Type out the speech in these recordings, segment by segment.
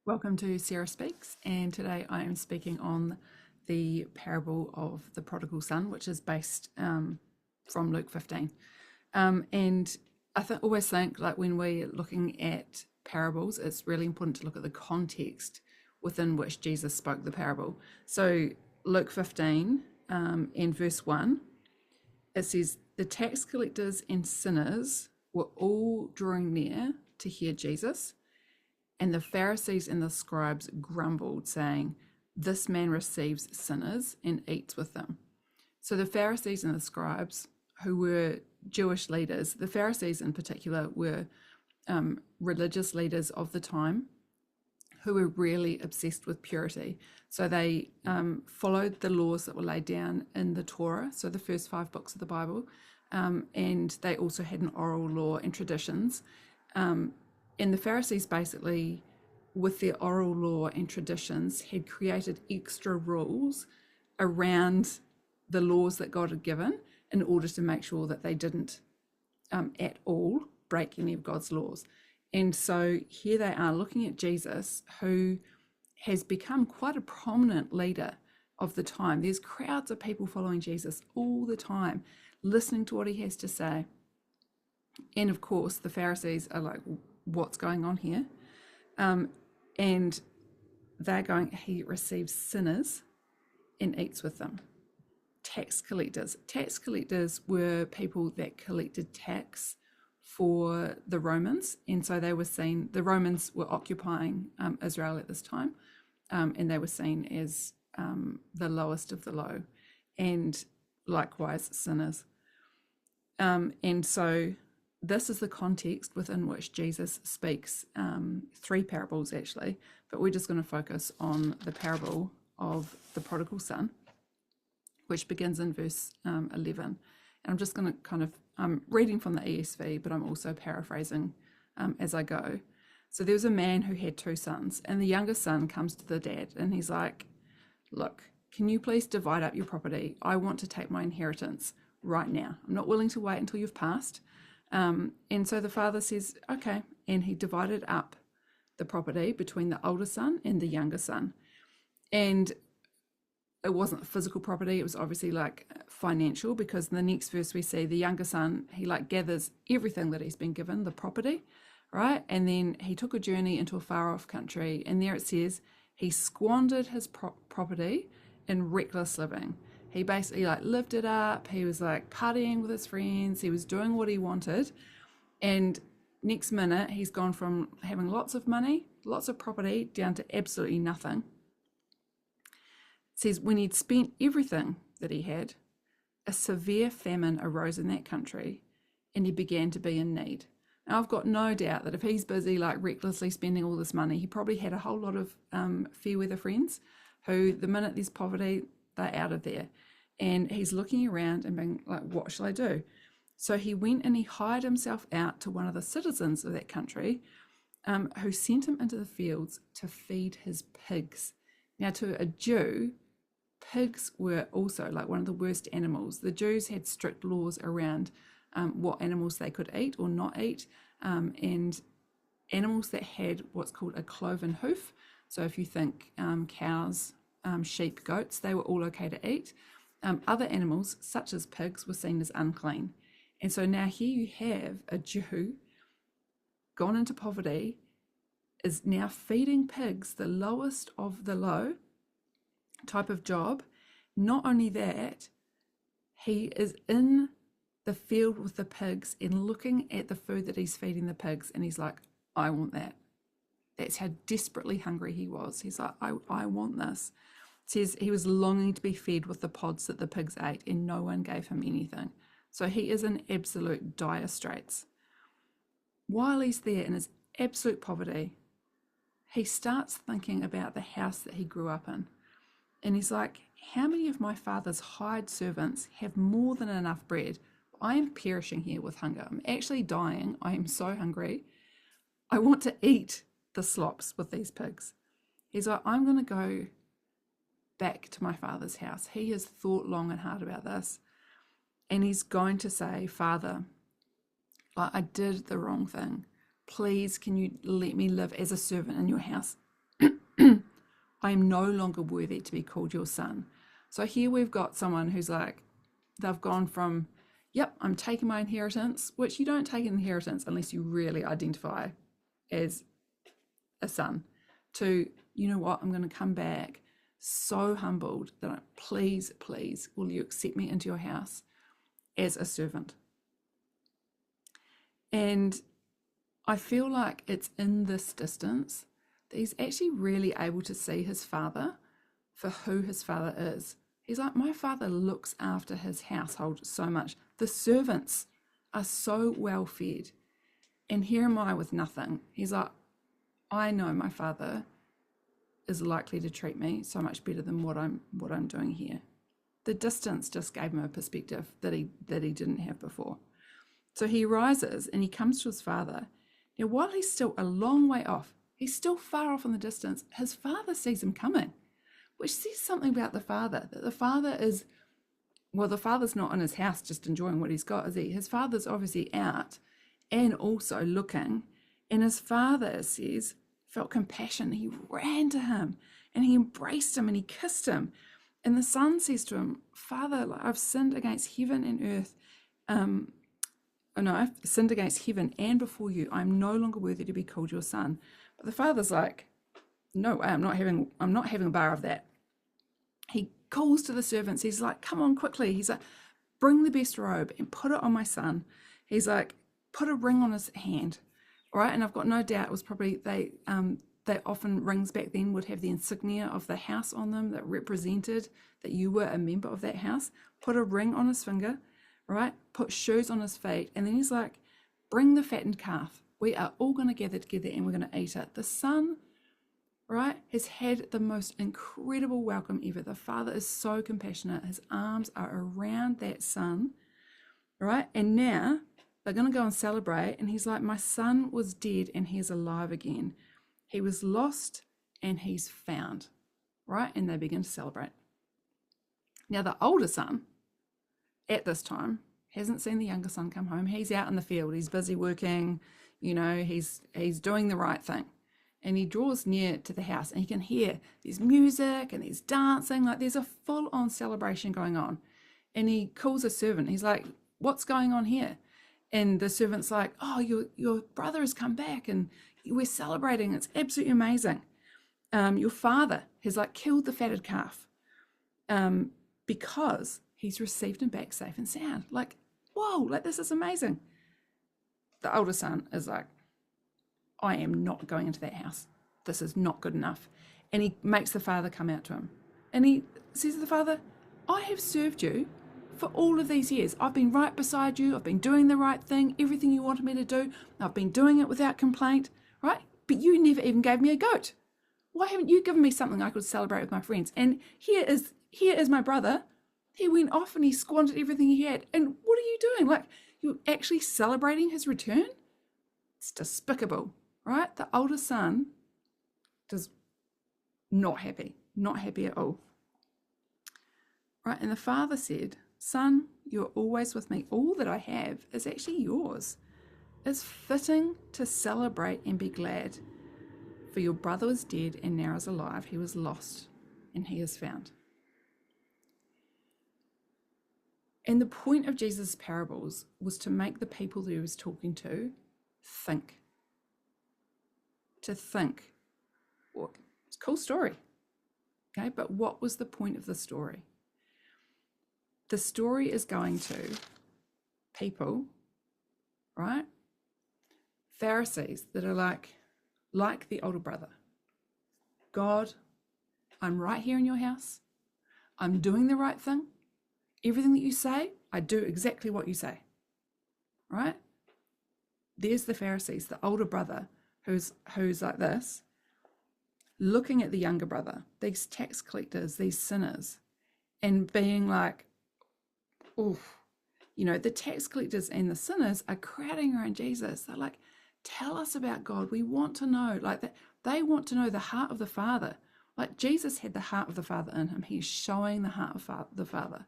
Welcome to Sarah Speaks, and today I am speaking on the parable of the prodigal son, which is based from Luke 15. And always think, like, when we're looking at parables, it's really important to look at the context within which Jesus spoke the parable. So Luke 15 and verse 1, it says, "The tax collectors and sinners were all drawing near to hear Jesus. And the Pharisees and the scribes grumbled, saying, 'This man receives sinners and eats with them.'" So the Pharisees and the scribes, who were Jewish leaders, the Pharisees in particular were religious leaders of the time who were really obsessed with purity. So they followed the laws that were laid down in the Torah, so the first 5 books of the Bible, and they also had an oral law and traditions. And the Pharisees basically, with their oral law and traditions, had created extra rules around the laws that God had given in order to make sure that they didn't at all break any of God's laws. And so here they are looking at Jesus, who has become quite a prominent leader of the time. There's crowds of people following Jesus all the time, listening to what he has to say. And of course, the Pharisees are like, what's going on here? And they're going, he receives sinners and eats with them. Tax collectors. Tax collectors were people that collected tax for the Romans. And so they were seen, the Romans were occupying Israel at this time, and they were seen as the lowest of the low, and likewise sinners. And so this is the context within which Jesus speaks 3 parables, actually, but we're just going to focus on the parable of the prodigal son, which begins in verse 11. And I'm just going to I'm reading from the ESV, but I'm also paraphrasing as I go. So there was a man who had 2 sons, and the youngest son comes to the dad, and he's like, "Look, can you please divide up your property? I want to take my inheritance right now. I'm not willing to wait until you've passed." And so the father says, okay, and he divided up the property between the older son and the younger son. And it wasn't physical property, it was obviously like financial, because in the next verse we see the younger son, he like gathers everything that he's been given, the property, right? And then he took a journey into a far off country, and there it says he squandered his property in reckless living. He basically like lived it up. He was like partying with his friends. He was doing what he wanted. And next minute, he's gone from having lots of money, lots of property, down to absolutely nothing. It says, when he'd spent everything that he had, a severe famine arose in that country, and he began to be in need. Now, I've got no doubt that if he's busy like recklessly spending all this money, he probably had a whole lot of fair weather friends who, the minute there's poverty, they're out of there. And he's looking around and being like, what shall I do? So he went and he hired himself out to one of the citizens of that country, who sent him into the fields to feed his pigs. Now, to a Jew, pigs were also like one of the worst animals. The Jews had strict laws around what animals they could eat or not eat, and animals that had what's called a cloven hoof. So if you think cows, sheep, goats, they were all okay to eat. Other animals, such as pigs, were seen as unclean. And so now here you have a Jew gone into poverty, is now feeding pigs, the lowest of the low type of job. Not only that, he is in the field with the pigs and looking at the food that he's feeding the pigs, and he's like, I want that. That's how desperately hungry he was. He's like, I want this. It says he was longing to be fed with the pods that the pigs ate, and no one gave him anything. So he is in absolute dire straits. While he's there in his absolute poverty, he starts thinking about the house that he grew up in. And he's like, how many of my father's hired servants have more than enough bread? I am perishing here with hunger. I'm actually dying. I am so hungry. I want to eat the slops with these pigs. He's like, I'm going to go back to my father's house. He has thought long and hard about this. And he's going to say, Father, I did the wrong thing. Please, can you let me live as a servant in your house I am no longer worthy to be called your son. So here we've got someone who's like, they've gone from, yep, I'm taking my inheritance, which you don't take an inheritance unless you really identify as a son, to, you know what, I'm going to come back so humbled that please, will you accept me into your house as a servant? And I feel like it's in this distance that he's actually really able to see his father for who his father is. He's like, my father looks after his household so much. The servants are so well fed. And here am I with nothing. He's like, I know my father is likely to treat me so much better than what I'm doing here. The distance just gave him a perspective that he didn't have before. So he rises and he comes to his father. Now, while he's still a long way off, he's still far off in the distance, his father sees him coming, which says something about the father, that the father is, well, the father's not in his house just enjoying what he's got, is he? His father's obviously out and also looking. And his father, it says, felt compassion. He ran to him and he embraced him and he kissed him. And the son says to him, Father, I've sinned against heaven and earth. I've sinned against heaven and before you. I'm no longer worthy to be called your son. But the father's like, no way, I'm not having a bar of that. He calls to the servants. He's like, come on quickly. He's like, bring the best robe and put it on my son. He's like, put a ring on his hand. All right. And I've got no doubt it was probably they often rings back then would have the insignia of the house on them that represented that you were a member of that house. Put a ring on his finger, right? Put shoes on his feet. And then he's like, bring the fattened calf. We are all going to gather together and we're going to eat it. The son, right, has had the most incredible welcome ever. The father is so compassionate. His arms are around that son, right? And now they're going to go and celebrate. And he's like, my son was dead and he's alive again. He was lost and he's found, right? And they begin to celebrate. Now, the older son at this time hasn't seen the younger son come home. He's out in the field. He's busy working. You know, he's doing the right thing. And he draws near to the house and he can hear there's music and there's dancing. Like there's a full-on celebration going on. And he calls a servant. He's like, what's going on here? And the servant's like, oh, your brother has come back and we're celebrating. It's absolutely amazing. Your father has like killed the fatted calf because he's received him back safe and sound. Like, whoa, like this is amazing. The older son is like, I am not going into that house. This is not good enough. And he makes the father come out to him. And he says to the father, I have served you for all of these years. I've been right beside you. I've been doing the right thing. Everything you wanted me to do. I've been doing it without complaint, right? But you never even gave me a goat. Why haven't you given me something I could celebrate with my friends? And here is my brother. He went off and he squandered everything he had. And what are you doing? Like, you're actually celebrating his return? It's despicable, right? The older son does not happy at all. Right? And the father said, son, you're always with me. All that I have is actually yours. It's fitting to celebrate and be glad. For your brother was dead and now is alive. He was lost and he is found. And the point of Jesus' parables was to make the people that he was talking to think. To think. Well, it's a cool story. Okay, but what was the point of the story? The story is going to people, right? Pharisees that are like the older brother. God, I'm right here in your house. I'm doing the right thing. Everything that you say, I do exactly what you say, right? There's the Pharisees, the older brother who's like this, looking at the younger brother, these tax collectors, these sinners, and being like, oof, you know, the tax collectors and the sinners are crowding around Jesus. They're like, tell us about God. We want to know, like that. They want to know the heart of the Father. Like Jesus had the heart of the Father in him. He's showing the heart of the Father,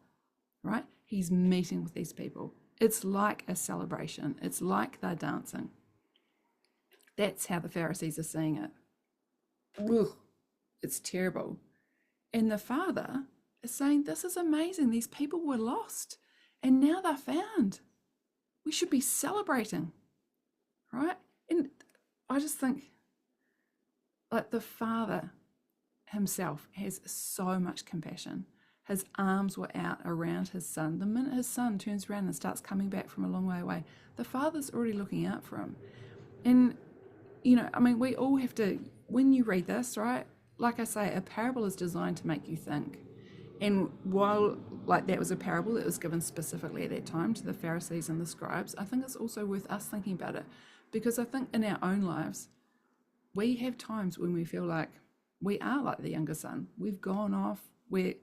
right? He's meeting with these people. It's like a celebration. It's like they're dancing. That's how the Pharisees are seeing it. Ugh. it's terrible. And the father is saying, this is amazing. These people were lost and now they're found. We should be celebrating, right? And I just think, like, the father himself has so much compassion. His arms were out around his son. The minute his son turns around and starts coming back from a long way away, the father's already looking out for him. And, you know, I mean, we all have to, when you read this, right, like I say, a parable is designed to make you think. And while, like, that was a parable that was given specifically at that time to the Pharisees and the scribes, I think it's also worth us thinking about it, because I think in our own lives, we have times when we feel like we are like the younger son. We've gone off, we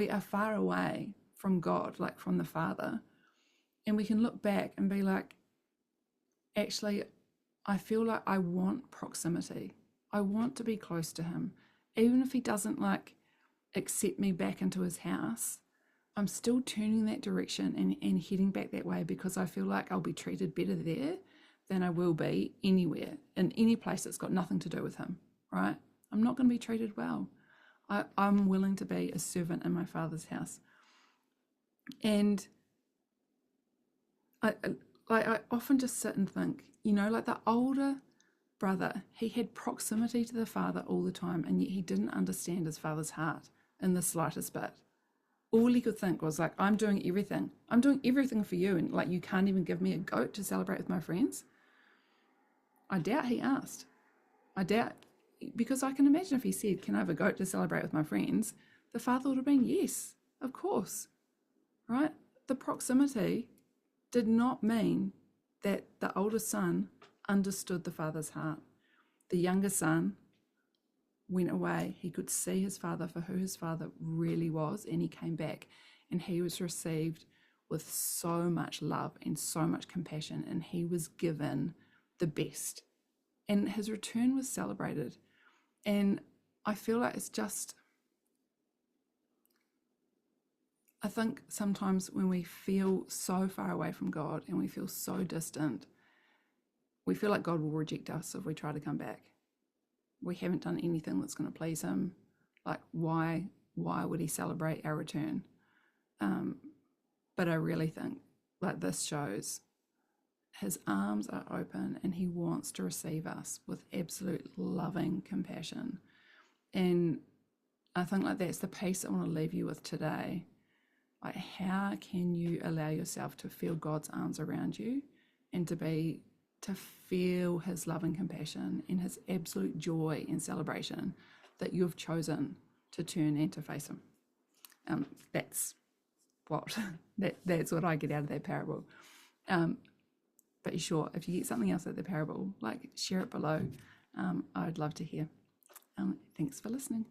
are far away from God, like from the Father. And we can look back and be like, actually, I feel like I want proximity. I want to be close to him. Even if he doesn't, like, accept me back into his house, I'm still turning that direction and heading back that way, because I feel like I'll be treated better there than I will be anywhere, in any place that's got nothing to do with him, right? I'm not going to be treated well. I'm willing to be a servant in my Father's house. And I often just sit and think, you know, like the older brother, he had proximity to the father all the time, and yet he didn't understand his father's heart in the slightest bit. All he could think was like, I'm doing everything for you, and like, you can't even give me a goat to celebrate with my friends. I doubt he asked. Because I can imagine if he said, can I have a goat to celebrate with my friends, the father would have been, yes, of course, right? The proximity did not mean that the older son understood the father's heart. The younger son went away. He could see his father for who his father really was, and he came back, and he was received with so much love and so much compassion, and he was given the best, and his return was celebrated. And I feel like it's just, I think sometimes when we feel so far away from God and we feel so distant, we feel like God will reject us if we try to come back. We haven't done anything that's going to please him. Like, why would he celebrate our return? But I really think, like, this shows his arms are open and he wants to receive us with absolute loving compassion. And I think, like, that's the piece I want to leave you with today. Like, how can you allow yourself to feel God's arms around you and to feel his loving compassion and his absolute joy and celebration that you've chosen to turn and to face him? That's what I get out of that parable. But sure, if you get something else out of the parable, like, share it below. I'd love to hear. Thanks for listening.